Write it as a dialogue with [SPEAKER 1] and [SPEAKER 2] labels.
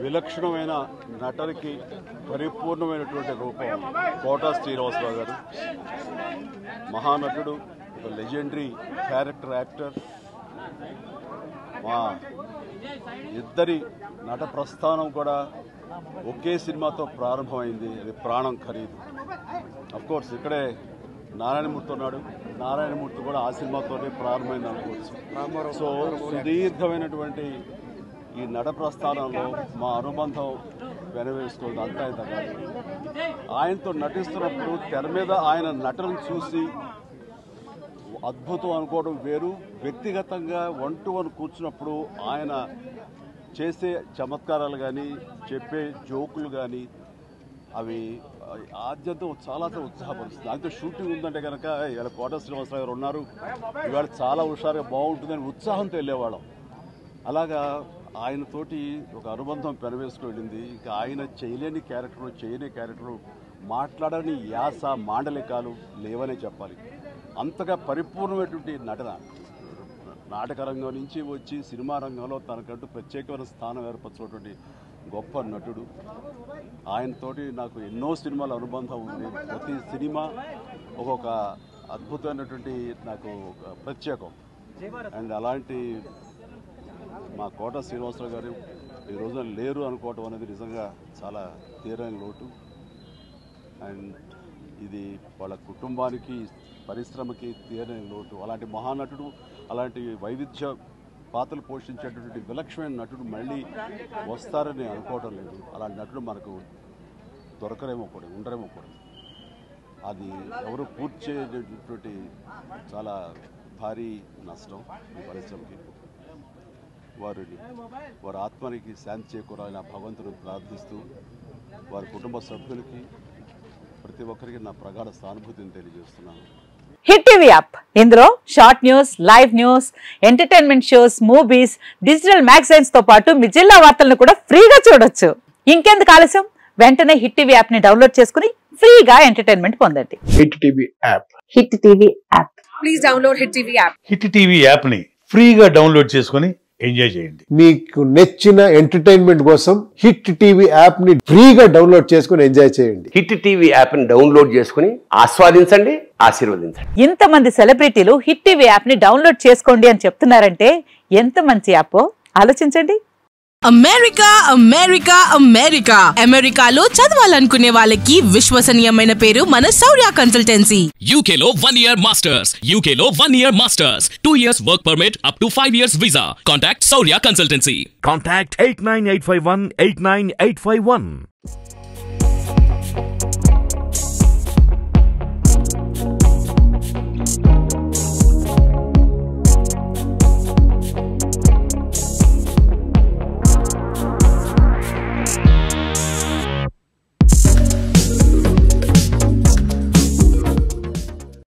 [SPEAKER 1] విలక్షణమైన నటనకి పరిపూర్ణమైనటువంటి రూపం కోటా శ్రీనివాసరావు గారు. మహానటుడు, ఒక లెజెండరీ క్యారెక్టర్ యాక్టర్. మా ఇద్దరి నట ప్రస్థానం కూడా ఒకే సినిమాతో ప్రారంభమైంది, అది ప్రాణం ఖరీదు. అఫ్కోర్స్ ఇక్కడే నారాయణమూర్తి ఉన్నాడు, నారాయణమూర్తి కూడా ఆ సినిమాతోనే ప్రారంభమైంది అనుకోవచ్చు. సో సుదీర్ఘమైనటువంటి ఈ నట ప్రస్థానంలో మా అనుబంధం వెనవేసుకోవడం అంతా ఇంత కాదు. ఆయనతో నటిస్తున్నప్పుడు తెర మీద ఆయన నటనను చూసి అద్భుతం అనుకోవడం వేరు, వ్యక్తిగతంగా 1-to-1 కూర్చున్నప్పుడు ఆయన చేసే చమత్కారాలు కానీ చెప్పే జోకులు కానీ అవి ఆద్యంతో చాలా ఉత్సాహపరుస్తుంది. దాంతో షూటింగ్ ఉందంటే కనుక ఇవాళ కోట శ్రీనివాసరావు గారు ఉన్నారు, ఇవాళ చాలా హుషారుగా బాగుంటుందని ఉత్సాహంతో వెళ్ళేవాళ్ళం. అలాగా ఆయనతోటి ఒక అనుబంధం పెనవేసుకు వెళ్ళింది. ఇంకా ఆయన చేయలేని క్యారెక్టరు, చేయని క్యారెక్టరు, మాట్లాడని యాస మాండలికాలు లేవనే చెప్పాలి. అంతగా పరిపూర్ణమైనటువంటి నటన. నాటక రంగం నుంచి వచ్చి సినిమా రంగంలో తనకంటూ ప్రత్యేకమైన స్థానం ఏర్పరచినటువంటి గొప్ప నటుడు. ఆయనతోటి నాకు ఎన్నో సినిమాల అనుబంధం ఉంది. ప్రతి సినిమా ఒక్కొక్క అద్భుతమైనటువంటి నాకు ప్రత్యేకం. అండ్ అలాంటి మా కోట శ్రీనివాసరావు గారు ఈ రోజున లేరు అనుకోవటం అనేది నిజంగా చాలా తీరని లోటు. అండ్ ఇది వాళ్ళ కుటుంబానికి, పరిశ్రమకి తీరని లోటు. అలాంటి మహానటుడు, అలాంటి వైవిధ్య పాత్రలు పోషించేటటువంటి విలక్షణమైన నటుడు మళ్ళీ వస్తారని అనుకోవటం లేదు. అలాంటి నటుడు మనకు దొరకరేమో కూడా, ఉండరేమో కూడా. అది ఎవరు పూర్తి చేయటువంటి చాలా భారీ నష్టం ఈ పరిశ్రమకి. వారి ఆత్మనికి శాంతి చేకూరాలని ఆ భగవంతుని ప్రార్థిస్తూ వారి కుటుంబ సభ్యులకి ప్రతి ఒక్కరికి నా ప్రగాఢ సానుభూతిని తెలియజేస్తున్నాను.
[SPEAKER 2] హిట్ టీవీ యాప్, ఇందులో short news, live news, entertainment shows, movies, digital magazines తో పాటు మీ జిల్లా వార్తలను కూడా ఫ్రీగా చూడొచ్చు. ఇంకెందుకు ఆలస్యం, వెంటనే హిట్ టీవీ యాప్ ని డౌన్లోడ్ చేసుకుని ఫ్రీగా ఎంటర్టైన్మెంట్ పొందండి.
[SPEAKER 3] Hit TV app.
[SPEAKER 2] Hit TV app.
[SPEAKER 4] Please download hit TV app.
[SPEAKER 5] Hit TV app ని ఫ్రీగా డౌన్లోడ్ చేసుకుని ఎంజాయ్ చేయండి.
[SPEAKER 3] మీకు నచ్చిన ఎంటర్టైన్మెంట్ కోసం హిట్ టీవీ యాప్ ని ఫ్రీగా డౌన్లోడ్ చేసుకుని ఎంజాయ్ చేయండి.
[SPEAKER 6] హిట్ టీవీ యాప్ ని డౌన్లోడ్ చేసుకుని ఆస్వాదించండి, ఆశీర్వదించండి.
[SPEAKER 2] ఇంతమంది సెలబ్రిటీలు హిట్ టీవీ యాప్ ని డౌన్లోడ్ చేసుకోండి అని చెప్తున్నారంటే ఎంత మంచి యాప్ ఆలోచించండి.
[SPEAKER 4] అమెరికా అమెరికా అమెరికా అమెరికాలో చదవాలనుకునే వాళ్ళకి విశ్వసనీయమైన పేరు మన శౌర్య కన్సల్టెన్సీ.
[SPEAKER 7] UK లో 1 year masters, UK లో 1 year masters, 2 years work permit up to 5 years visa. Contact Saurya Consultancy.
[SPEAKER 8] Contact 89851 89851.